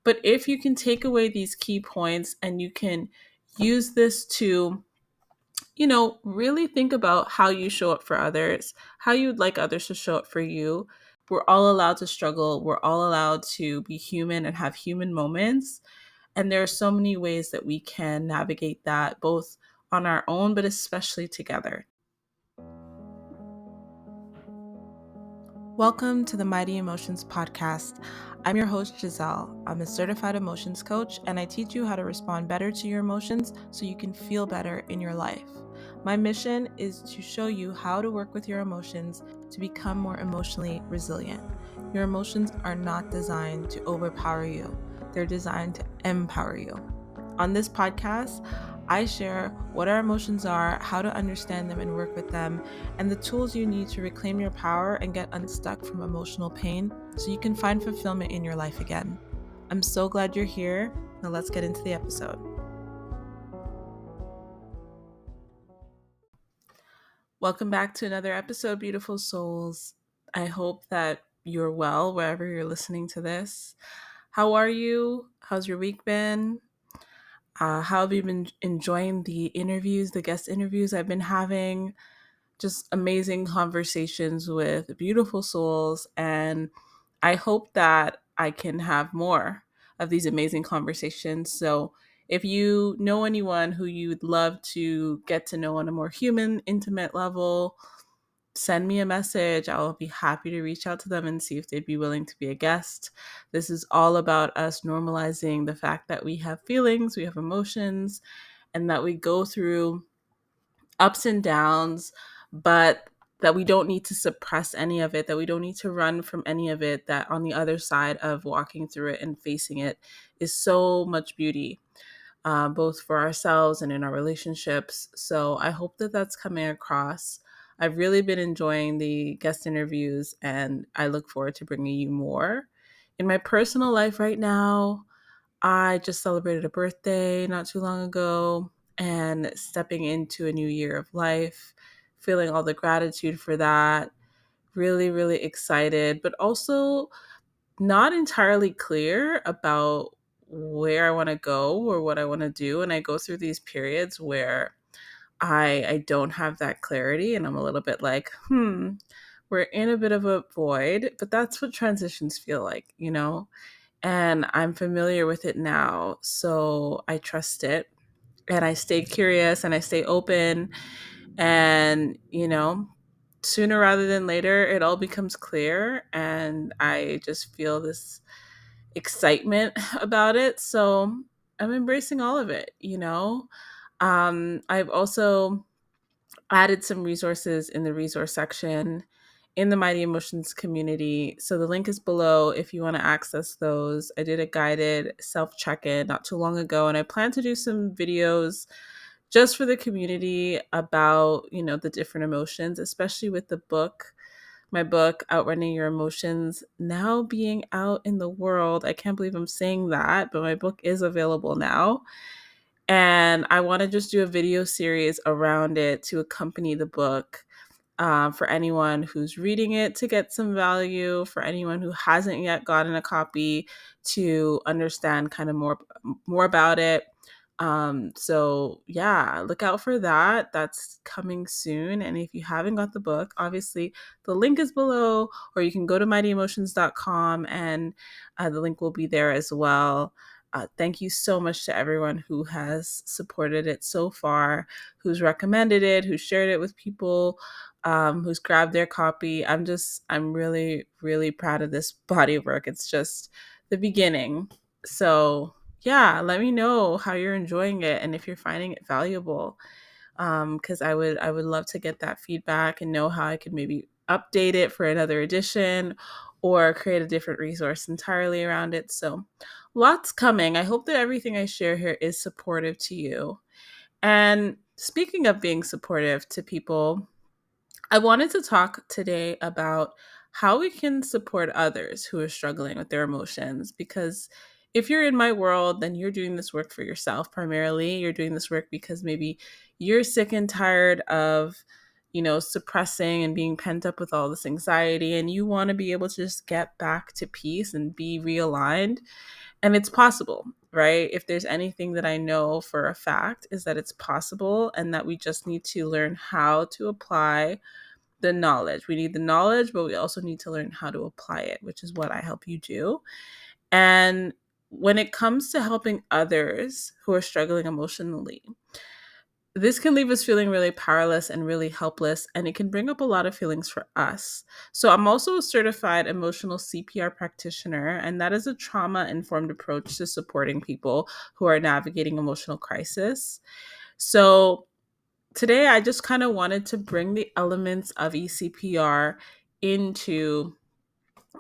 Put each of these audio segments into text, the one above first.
But if you can take away these key points and you can use this to, really think about how you show up for others, how you'd like others to show up for you. We're all allowed to struggle. We're all allowed to be human and have human moments. And there are so many ways that we can navigate that, both on our own, but especially together. Welcome to the Mighty Emotions Podcast. I'm your host, Giselle. I'm a certified emotions coach, and I teach you how to respond better to your emotions so you can feel better in your life. My mission is to show you how to work with your emotions to become more emotionally resilient. Your emotions are not designed to overpower you, they're designed to empower you. On this podcast, I share what our emotions are, how to understand them and work with them, and the tools you need to reclaim your power and get unstuck from emotional pain so you can find fulfillment in your life again. I'm so glad you're here. Now let's get into the episode. Welcome back to another episode, beautiful souls. I hope that you're well wherever you're listening to this. How are you? How's your week been? How have you been enjoying the interviews, the guest interviews I've been having? Just amazing conversations with beautiful souls. And I hope that I can have more of these amazing conversations. So if you know anyone who you'd love to get to know on a more human, intimate level, send me a message. I'll be happy to reach out to them and see if they'd be willing to be a guest. This is all about us normalizing the fact that we have feelings, we have emotions, and that we go through ups and downs, but that we don't need to suppress any of it, that we don't need to run from any of it, that on the other side of walking through it and facing it is so much beauty, both for ourselves and in our relationships. So I hope that that's coming across. I've really been enjoying the guest interviews, and I look forward to bringing you more. In my personal life right now, I just celebrated a birthday not too long ago and stepping into a new year of life, feeling all the gratitude for that. Really, really excited, but also not entirely clear about where I want to go or what I want to do. And I go through these periods where I don't have that clarity and I'm a little bit like, we're in a bit of a void, but that's what transitions feel like, and I'm familiar with it now. So I trust it and I stay curious and I stay open. And, sooner rather than later, it all becomes clear. And I just feel this excitement about it. So I'm embracing all of it. I've also added some resources in the resource section in the Mighty Emotions community. So the link is below if you want to access those. I did a guided self check-in not too long ago, and I plan to do some videos just for the community about, the different emotions, especially with my book, Outrunning Your Emotions, now being out in the world. I can't believe I'm saying that, but my book is available now. And I want to just do a video series around it to accompany the book, for anyone who's reading it to get some value, for anyone who hasn't yet gotten a copy to understand kind of more about it. So yeah, look out for that. That's coming soon. And if you haven't got the book, obviously the link is below, or you can go to mightyemotions.com and the link will be there as well. Thank you so much to everyone who has supported it so far, who's recommended it, who shared it with people, who's grabbed their copy. I'm really, really proud of this body of work. It's just the beginning. So yeah, let me know how you're enjoying it and if you're finding it valuable. Because I would love to get that feedback and know how I could maybe update it for another edition or create a different resource entirely around it. So lots coming. I hope that everything I share here is supportive to you. And speaking of being supportive to people, I wanted to talk today about how we can support others who are struggling with their emotions. Because if you're in my world, then you're doing this work for yourself primarily. You're doing this work because maybe you're sick and tired of, suppressing and being pent up with all this anxiety, and you want to be able to just get back to peace and be realigned. And it's possible, right? If there's anything that I know for a fact, is that it's possible, and that we just need to learn how to apply the knowledge. We need the knowledge, but we also need to learn how to apply it, which is what I help you do. And when it comes to helping others who are struggling emotionally, this can leave us feeling really powerless and really helpless, and it can bring up a lot of feelings for us. So, I'm also a certified emotional CPR practitioner, and that is a trauma informed approach to supporting people who are navigating emotional crisis. So, today I just kind of wanted to bring the elements of ECPR into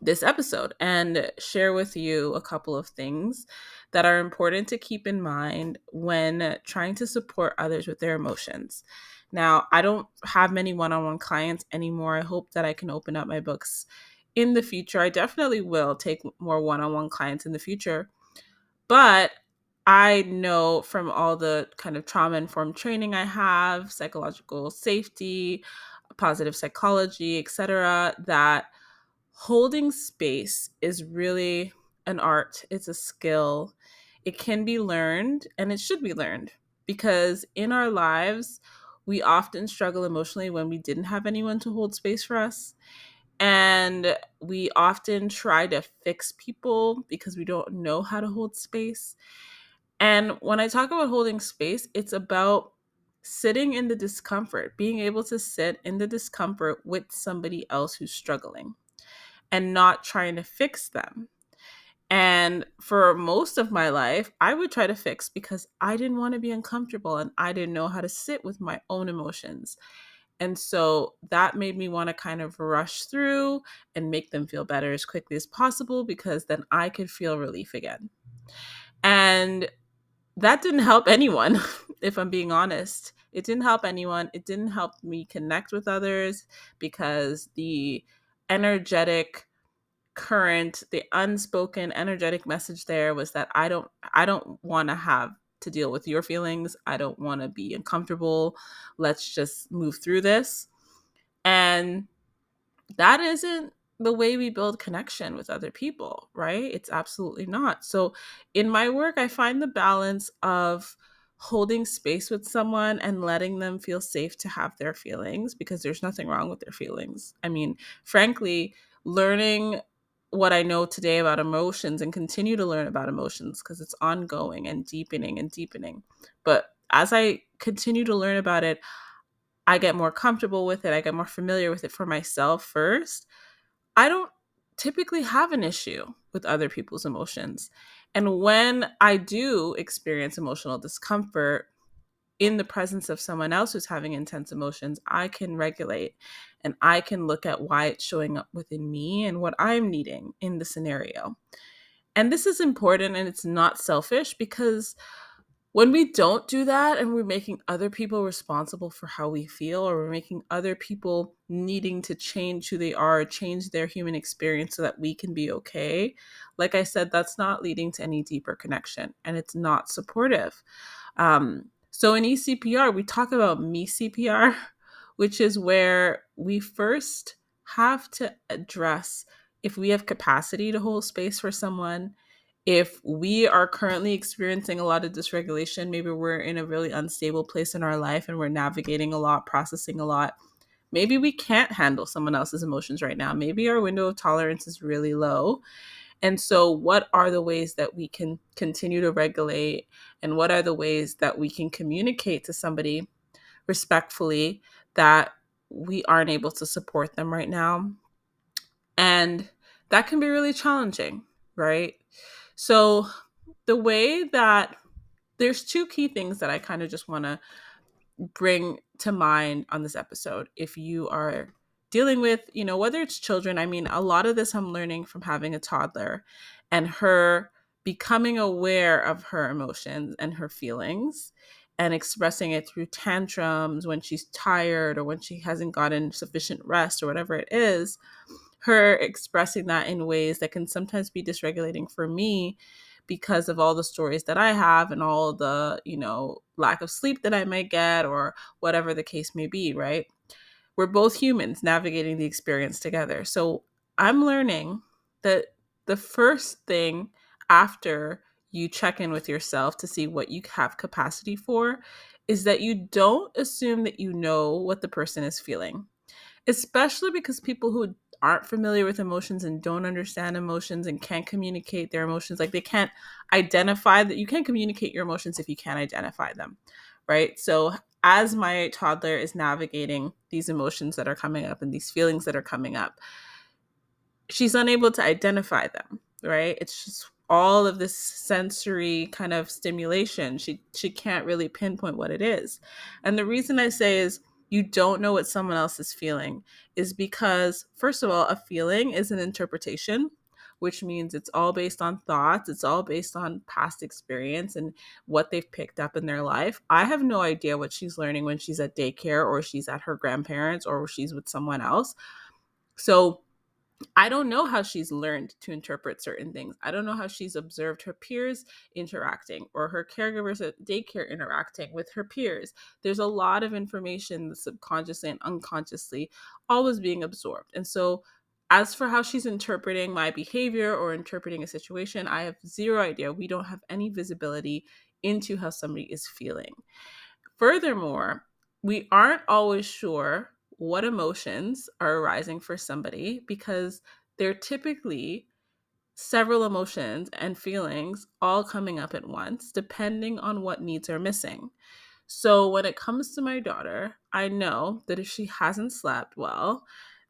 this episode and share with you a couple of things that are important to keep in mind when trying to support others with their emotions. Now, I don't have many one on one clients anymore. I hope that I can open up my books in the future. I definitely will take more one on one clients in the future. But I know from all the kind of trauma informed training I have, psychological safety, positive psychology, etc., that holding space is really an art. It's a skill. It can be learned, and it should be learned, because in our lives, we often struggle emotionally when we didn't have anyone to hold space for us. And we often try to fix people because we don't know how to hold space. And when I talk about holding space, it's about sitting in the discomfort, being able to sit in the discomfort with somebody else who's struggling and not trying to fix them. And for most of my life, I would try to fix because I didn't want to be uncomfortable and I didn't know how to sit with my own emotions. And so that made me want to kind of rush through and make them feel better as quickly as possible, because then I could feel relief again. And that didn't help anyone, if I'm being honest. It didn't help anyone. It didn't help me connect with others, because the energetic current, the unspoken energetic message there was that I don't want to have to deal with your feelings. I don't want to be uncomfortable. Let's just move through this. And that isn't the way we build connection with other people, right? It's absolutely not. So in my work, I find the balance of holding space with someone and letting them feel safe to have their feelings, because there's nothing wrong with their feelings. I mean, frankly, learning what I know today about emotions, and continue to learn about emotions, because it's ongoing and deepening and deepening. But as I continue to learn about it, I get more comfortable with it. I get more familiar with it for myself first. I don't typically have an issue with other people's emotions. And when I do experience emotional discomfort in the presence of someone else who's having intense emotions, I can regulate and I can look at why it's showing up within me and what I'm needing in the scenario. And this is important, and it's not selfish, because when we don't do that and we're making other people responsible for how we feel, or we're making other people needing to change who they are, change their human experience so that we can be okay, like I said, that's not leading to any deeper connection, and it's not supportive. So in ECPR, we talk about me CPR, which is where we first have to address if we have capacity to hold space for someone. If we are currently experiencing a lot of dysregulation, maybe we're in a really unstable place in our life and we're navigating a lot, processing a lot. Maybe we can't handle someone else's emotions right now. Maybe our window of tolerance is really low. And so, what are the ways that we can continue to regulate? And what are the ways that we can communicate to somebody respectfully that we aren't able to support them right now? And that can be really challenging, right? So, the way that there's two key things that I kind of just want to bring to mind on this episode. If you are dealing with, whether it's children, I mean, a lot of this I'm learning from having a toddler and her becoming aware of her emotions and her feelings and expressing it through tantrums when she's tired or when she hasn't gotten sufficient rest or whatever it is. Her expressing that in ways that can sometimes be dysregulating for me, because of all the stories that I have and all the, lack of sleep that I might get or whatever the case may be, right? We're both humans navigating the experience together. So I'm learning that the first thing after you check in with yourself to see what you have capacity for is that you don't assume that you know what the person is feeling, especially because people who aren't familiar with emotions and don't understand emotions and can't communicate their emotions, like they can't identify that. You can't communicate your emotions if you can't identify them, right? So as my toddler is navigating these emotions that are coming up and these feelings that are coming up, she's unable to identify them, right? It's just all of this sensory kind of stimulation. She can't really pinpoint what it is. And the reason I say is you don't know what someone else is feeling is because, first of all, a feeling is an interpretation, which means it's all based on thoughts, it's all based on past experience and what they've picked up in their life. I have no idea what she's learning when she's at daycare or she's at her grandparents or she's with someone else. So I don't know how she's learned to interpret certain things. I don't know how she's observed her peers interacting or her caregivers at daycare interacting with her peers. There's a lot of information that's subconsciously and unconsciously always being absorbed. And so, as for how she's interpreting my behavior or interpreting a situation, I have zero idea. We don't have any visibility into how somebody is feeling. Furthermore, we aren't always sure what emotions are arising for somebody because they're typically several emotions and feelings all coming up at once, depending on what needs are missing. So when it comes to my daughter, I know that if she hasn't slept well,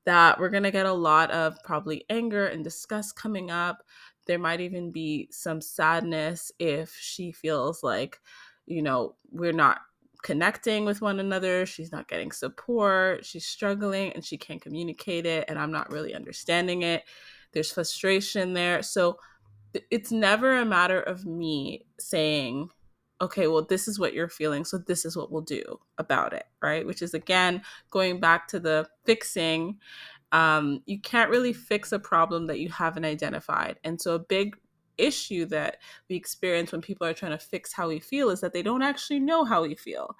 that we're going to get a lot of probably anger and disgust coming up. There might even be some sadness if she feels like, we're not connecting with one another. She's not getting support. She's struggling and she can't communicate it. And I'm not really understanding it. There's frustration there. So it's never a matter of me saying, okay, well, this is what you're feeling, so this is what we'll do about it, right? Which is, again, going back to the fixing. You can't really fix a problem that you haven't identified. And so a big issue that we experience when people are trying to fix how we feel is that they don't actually know how we feel.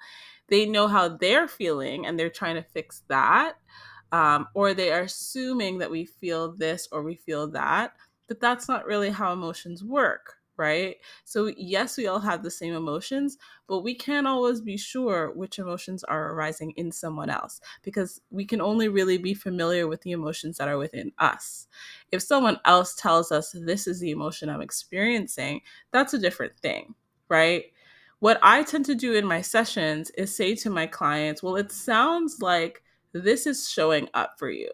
They know how they're feeling and they're trying to fix that. Or they are assuming that we feel this or we feel that, but that's not really how emotions work, right? So, yes, we all have the same emotions, but we can't always be sure which emotions are arising in someone else because we can only really be familiar with the emotions that are within us. If someone else tells us this is the emotion I'm experiencing, that's a different thing, right? What I tend to do in my sessions is say to my clients, well, it sounds like this is showing up for you.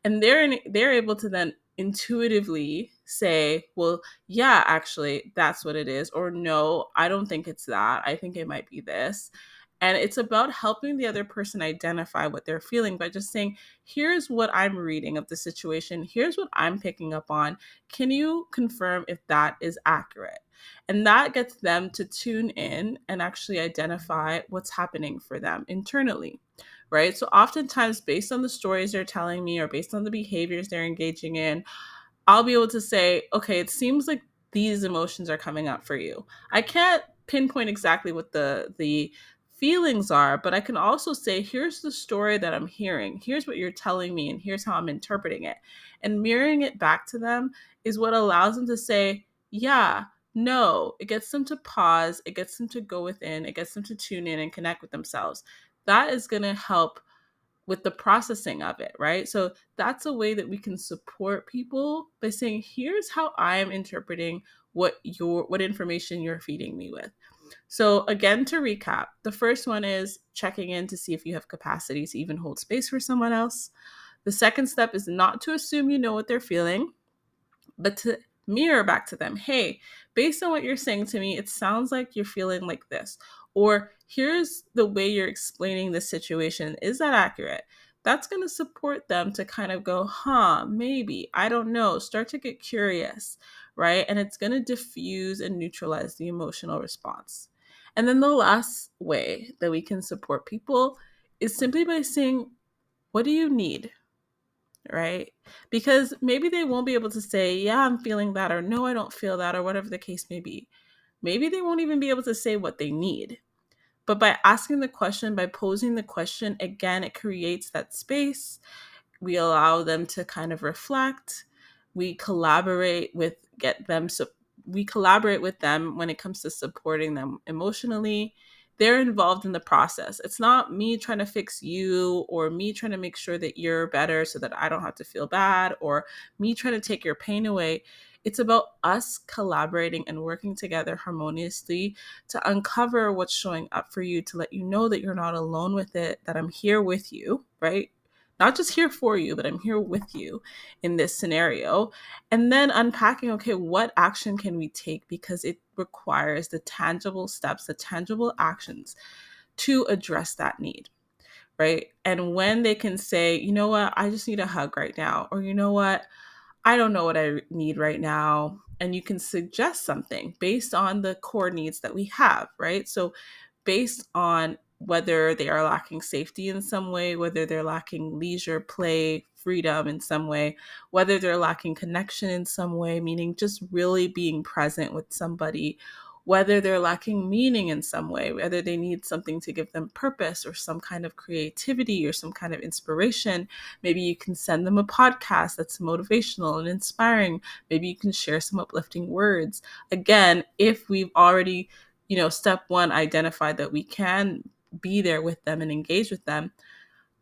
And they're able to then intuitively say, well, yeah, actually, that's what it is. Or no, I don't think it's that. I think it might be this. And it's about helping the other person identify what they're feeling by just saying, here's what I'm reading of the situation. Here's what I'm picking up on. Can you confirm if that is accurate? And that gets them to tune in and actually identify what's happening for them internally, right? So oftentimes, based on the stories they're telling me or based on the behaviors they're engaging in, I'll be able to say, okay, it seems like these emotions are coming up for you. I can't pinpoint exactly what the feelings are, but I can also say, here's the story that I'm hearing. Here's what you're telling me, and here's how I'm interpreting it. And mirroring it back to them is what allows them to say, yeah, no. It gets them to pause, it gets them to go within, it gets them to tune in and connect with themselves. That is going to help with the processing of it, right? So that's a way that we can support people by saying, here's how I am interpreting what information you're feeding me with. So again, to recap, the first one is checking in to see if you have capacity to even hold space for someone else. The second step is not to assume you know what they're feeling, but to mirror back to them, hey, based on what you're saying to me, it sounds like you're feeling like this. Or here's the way you're explaining this situation. Is that accurate? That's going to support them to kind of go, maybe, I don't know, start to get curious, right? And it's going to diffuse and neutralize the emotional response. And then the last way that we can support people is simply by saying, what do you need? Right? Because maybe they won't be able to say, yeah, I'm feeling that, or no, I don't feel that, or whatever the case may be. Maybe they won't even be able to say what they need. But by asking the question, by posing the question, again, it creates that space. We allow them to kind of reflect. We collaborate with get them so we collaborate with them when it comes to supporting them emotionally. They're involved in the process. It's not me trying to fix you or me trying to make sure that you're better so that I don't have to feel bad or me trying to take your pain away. It's about us collaborating and working together harmoniously to uncover what's showing up for you, to let you know that you're not alone with it, that I'm here with you, right? Not just here for you, but I'm here with you in this scenario. And then unpacking, okay, what action can we take? Because it requires the tangible steps, the tangible actions to address that need, right? And when they can say, you know what, I just need a hug right now, or you know what, I don't know what I need right now. And you can suggest something based on the core needs that we have, right? So, based on whether they are lacking safety in some way, whether they're lacking leisure, play, freedom in some way, whether they're lacking connection in some way, meaning just really being present with somebody, whether they're lacking meaning in some way, whether they need something to give them purpose or some kind of creativity or some kind of inspiration. Maybe you can send them a podcast that's motivational and inspiring. Maybe you can share some uplifting words. Again, if we've already, step one, identified that we can be there with them and engage with them,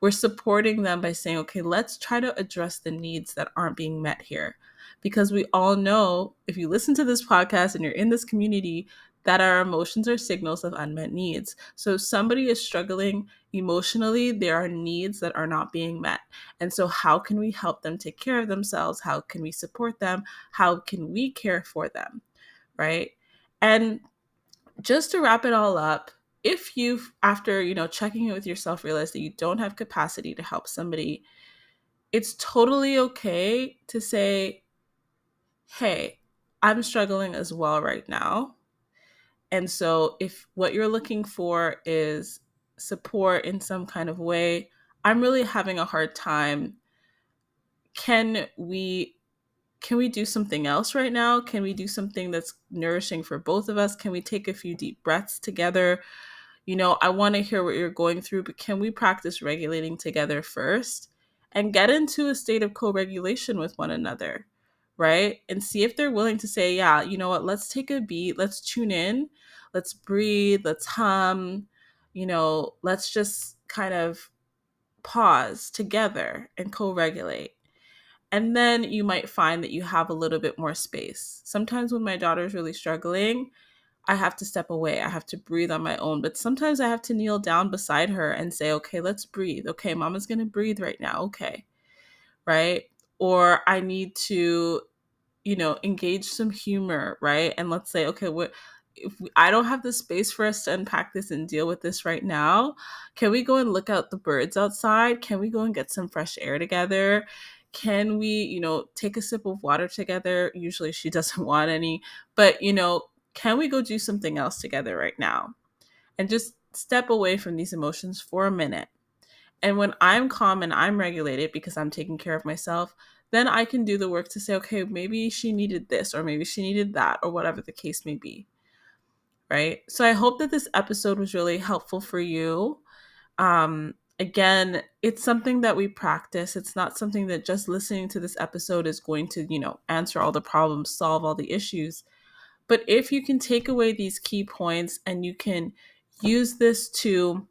we're supporting them by saying, okay, let's try to address the needs that aren't being met here. Because we all know, if you listen to this podcast and you're in this community, that our emotions are signals of unmet needs. So if somebody is struggling emotionally, there are needs that are not being met. And so how can we help them take care of themselves? How can we support them? How can we care for them? Right? And just to wrap it all up, if you've, after, checking it with yourself, realize that you don't have capacity to help somebody, it's totally okay to say, hey, I'm struggling as well right now. And so if what you're looking for is support in some kind of way, I'm really having a hard time. Can we do something else right now? Can we do something that's nourishing for both of us? Can we take a few deep breaths together? I want to hear what you're going through, but can we practice regulating together first and get into a state of co-regulation with one another, right? And see if they're willing to say, yeah, you know what, let's take a beat, let's tune in, let's breathe, let's hum, let's just kind of pause together and co-regulate. And then you might find that you have a little bit more space. Sometimes when my daughter's really struggling, I have to step away. I have to breathe on my own. But sometimes I have to kneel down beside her and say, okay, let's breathe. Okay, mama's going to breathe right now. Okay. Right. Or I need to, engage some humor. Right. And let's say, okay, I don't have the space for us to unpack this and deal with this right now. Can we go and look out the birds outside? Can we go and get some fresh air together? Can we, take a sip of water together? Usually she doesn't want any, but, can we go do something else together right now? And just step away from these emotions for a minute. And when I'm calm and I'm regulated because I'm taking care of myself, then I can do the work to say, okay, maybe she needed this or maybe she needed that or whatever the case may be. Right? So I hope that this episode was really helpful for you. Again, it's something that we practice. It's not something that just listening to this episode is going to, answer all the problems, solve all the issues. But if you can take away these key points and you can use this to,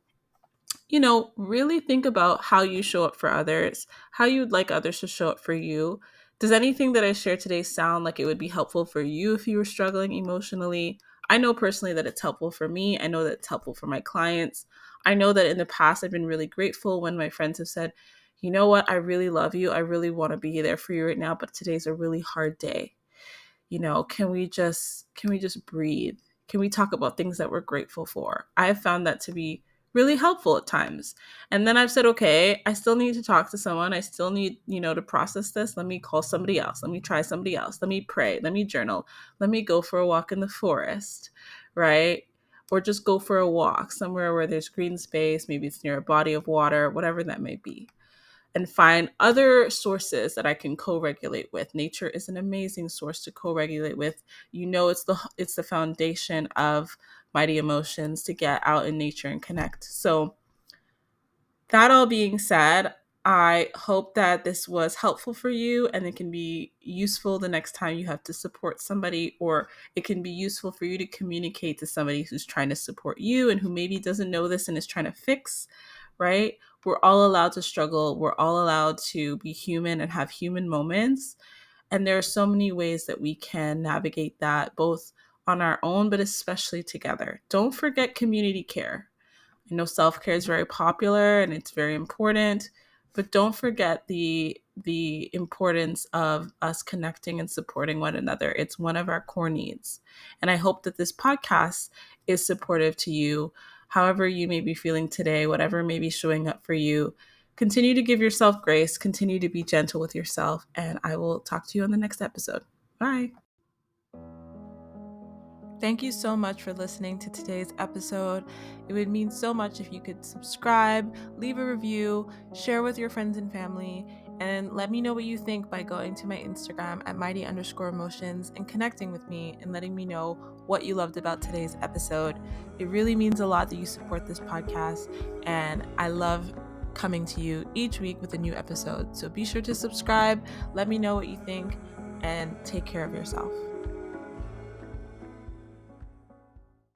really think about how you show up for others, how you would like others to show up for you. Does anything that I shared today sound like it would be helpful for you if you were struggling emotionally? I know personally that it's helpful for me. I know that it's helpful for my clients. I know that in the past, I've been really grateful when my friends have said, you know what, I really love you. I really want to be there for you right now, but today's a really hard day. Can we just breathe? Can we talk about things that we're grateful for? I've found that to be really helpful at times. And then I've said, okay, I still need to talk to someone. I still need, to process this. Let me call somebody else. Let me try somebody else. Let me pray. Let me journal. Let me go for a walk in the forest, right? Or just go for a walk somewhere where there's green space. Maybe it's near a body of water, whatever that may be, and find other sources that I can co-regulate with. Nature is an amazing source to co-regulate with. It's the foundation of mighty emotions to get out in nature and connect. So that all being said, I hope that this was helpful for you and it can be useful the next time you have to support somebody, or it can be useful for you to communicate to somebody who's trying to support you and who maybe doesn't know this and is trying to fix, right? We're all allowed to struggle. We're all allowed to be human and have human moments. And there are so many ways that we can navigate that, both on our own, but especially together. Don't forget community care. I know self-care is very popular and it's very important, but don't forget the importance of us connecting and supporting one another. It's one of our core needs. And I hope that this podcast is supportive to you, however you may be feeling today, whatever may be showing up for you. Continue to give yourself grace, continue to be gentle with yourself, and I will talk to you on the next episode. Bye. Thank you so much for listening to today's episode. It would mean so much if you could subscribe, leave a review, share with your friends and family, and let me know what you think by going to my Instagram at mighty_emotions and connecting with me and letting me know what you loved about today's episode. It really means a lot that you support this podcast, and I love coming to you each week with a new episode. So be sure to subscribe, let me know what you think, and take care of yourself.